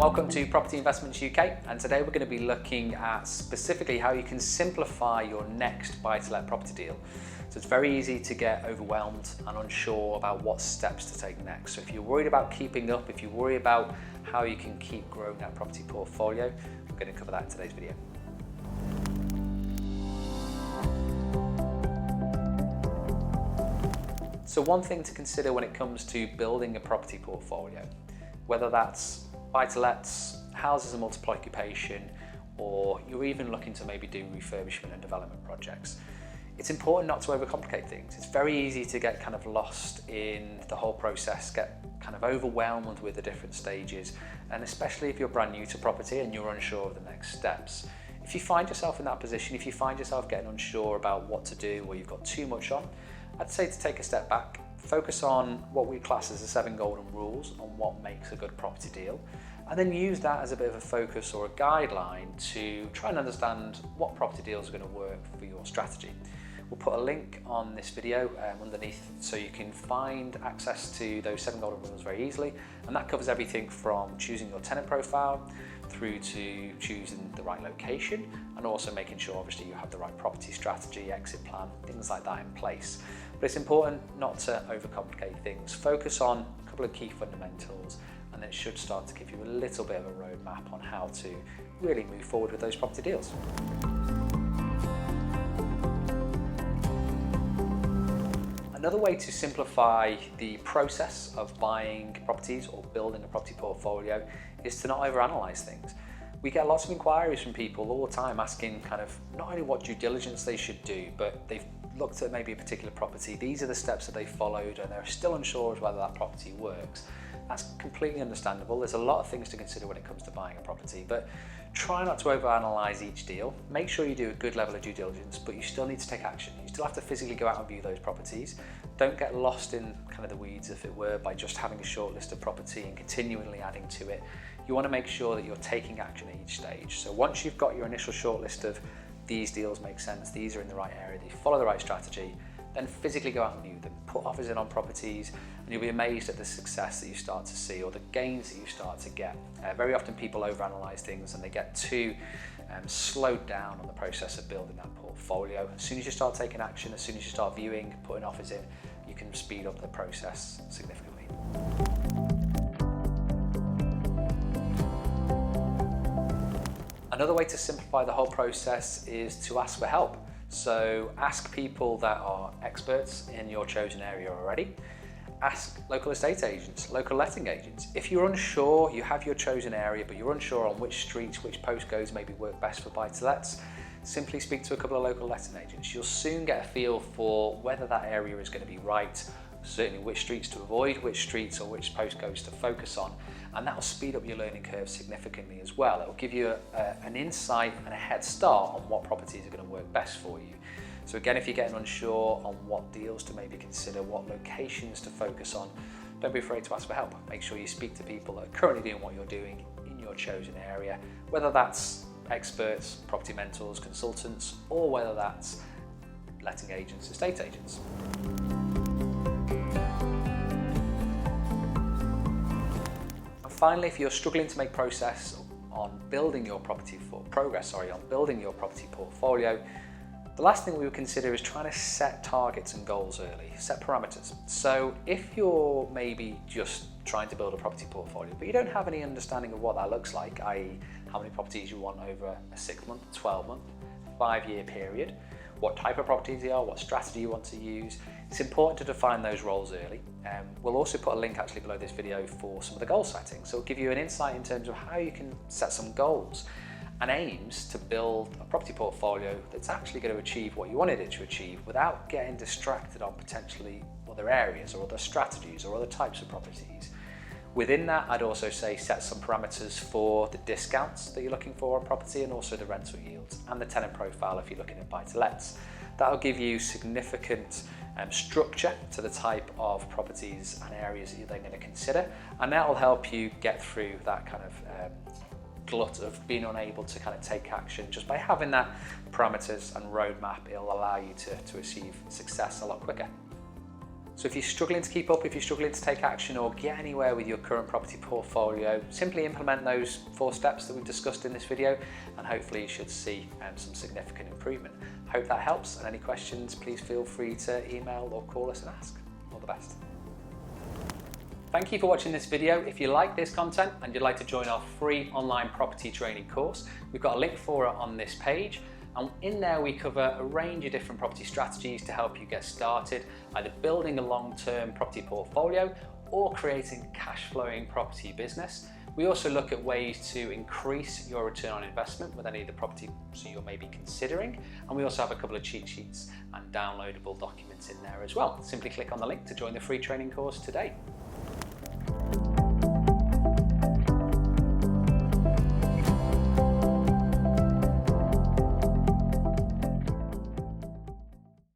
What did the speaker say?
welcome to Property Investments UK, and today we're going to be looking at specifically how you can simplify your next buy-to-let property deal. So it's very easy to get overwhelmed and unsure about what steps to take next. So if you're worried about keeping up, if you worry about how you can keep growing that property portfolio, we're going to cover that in today's video. So one thing to consider when it comes to building a property portfolio, whether that's buy-to-lets, houses and multiple occupation, or you're even looking to maybe do refurbishment and development projects, it's important not to overcomplicate things. It's very easy to get kind of lost in the whole process, get kind of overwhelmed with the different stages, and especially if you're brand new to property and you're unsure of the next steps. If you find yourself in that position, if you find yourself getting unsure about what to do or you've got too much on, I'd say to take a step back, focus on what we class as the 7 golden rules on what makes a good property deal, and then use that as a bit of a focus or a guideline to try and understand what property deals are going to work for your strategy. We'll put a link on this video underneath so you can find access to those 7 golden rules very easily, and that covers everything from choosing your tenant profile through to choosing the right location, and also making sure obviously you have the right property strategy, exit plan, things like that in place. But it's important not to overcomplicate things. Focus on a couple of key fundamentals, and it should start to give you a little bit of a roadmap on how to really move forward with those property deals. Another way to simplify the process of buying properties or building a property portfolio is to not overanalyze things. We get lots of inquiries from people all the time asking kind of not only what due diligence they should do, but they've looked at maybe a particular property. These are the steps that they followed and they're still unsure as whether that property works. That's completely understandable. There's a lot of things to consider when it comes to buying a property, but try not to overanalyze each deal. Make sure you do a good level of due diligence, but you still need to take action. You still have to physically go out and view those properties. Don't get lost in kind of the weeds, if it were, by just having a short list of property and continually adding to it. You want to make sure that you're taking action at each stage. So once you've got your initial short list of these deals make sense, these are in the right area, they follow the right strategy, then physically go out and view them, put offers in on properties, and you'll be amazed at the success that you start to see or the gains that you start to get. Very often people overanalyze things and they get too slowed down on the process of building that portfolio. As soon as you start taking action, as soon as you start viewing, putting offers in, you can speed up the process significantly. Another way to simplify the whole process is to ask for help. So ask people that are experts in your chosen area already. Ask local estate agents, local letting agents. If you're unsure, you have your chosen area, but you're unsure on which streets, which postcodes maybe work best for buy-to-lets, simply speak to a couple of local letting agents. You'll soon get a feel for whether that area is going to be right, certainly which streets to avoid, which streets or which postcodes to focus on, and that will speed up your learning curve significantly as well. It will give you an insight and a head start on what properties are going to work best for you. So again, if you're getting unsure on what deals to maybe consider, what locations to focus on, don't be afraid to ask for help. Make sure you speak to people that are currently doing what you're doing in your chosen area, whether that's experts, property mentors, consultants, or whether that's letting agents, estate agents. Finally, if you're struggling to make progress on building your property portfolio, the last thing we would consider is trying to set targets and goals early, set parameters. So if you're maybe just trying to build a property portfolio, but you don't have any understanding of what that looks like, i.e. how many properties you want over a 6-month, 12-month, 5-year period, what type of properties they are, what strategy you want to use, it's important to define those roles early. We'll also put a link actually below this video for some of the goal setting. So it'll give you an insight in terms of how you can set some goals and aims to build a property portfolio that's actually going to achieve what you wanted it to achieve without getting distracted on potentially other areas or other strategies or other types of properties. Within that, I'd also say set some parameters for the discounts that you're looking for on property and also the rental yields and the tenant profile if you're looking at buy-to-lets. That'll give you significant structure to the type of properties and areas that you're then going to consider, and that will help you get through that kind of glut of being unable to kind of take action. Just by having that parameters and roadmap, it'll allow you to achieve success a lot quicker. So if you're struggling to keep up, if you're struggling to take action or get anywhere with your current property portfolio, simply implement those 4 steps that we've discussed in this video, and hopefully you should see some significant improvement. Hope that helps, and any questions, please feel free to email or call us and ask. All the best. Thank you for watching this video. If you like this content and you'd like to join our free online property training course, we've got a link for it on this page. And in there we cover a range of different property strategies to help you get started, either building a long-term property portfolio or creating a cash-flowing property business. We also look at ways to increase your return on investment with any of the properties you're maybe considering. And we also have a couple of cheat sheets and downloadable documents in there as well. Simply click on the link to join the free training course today.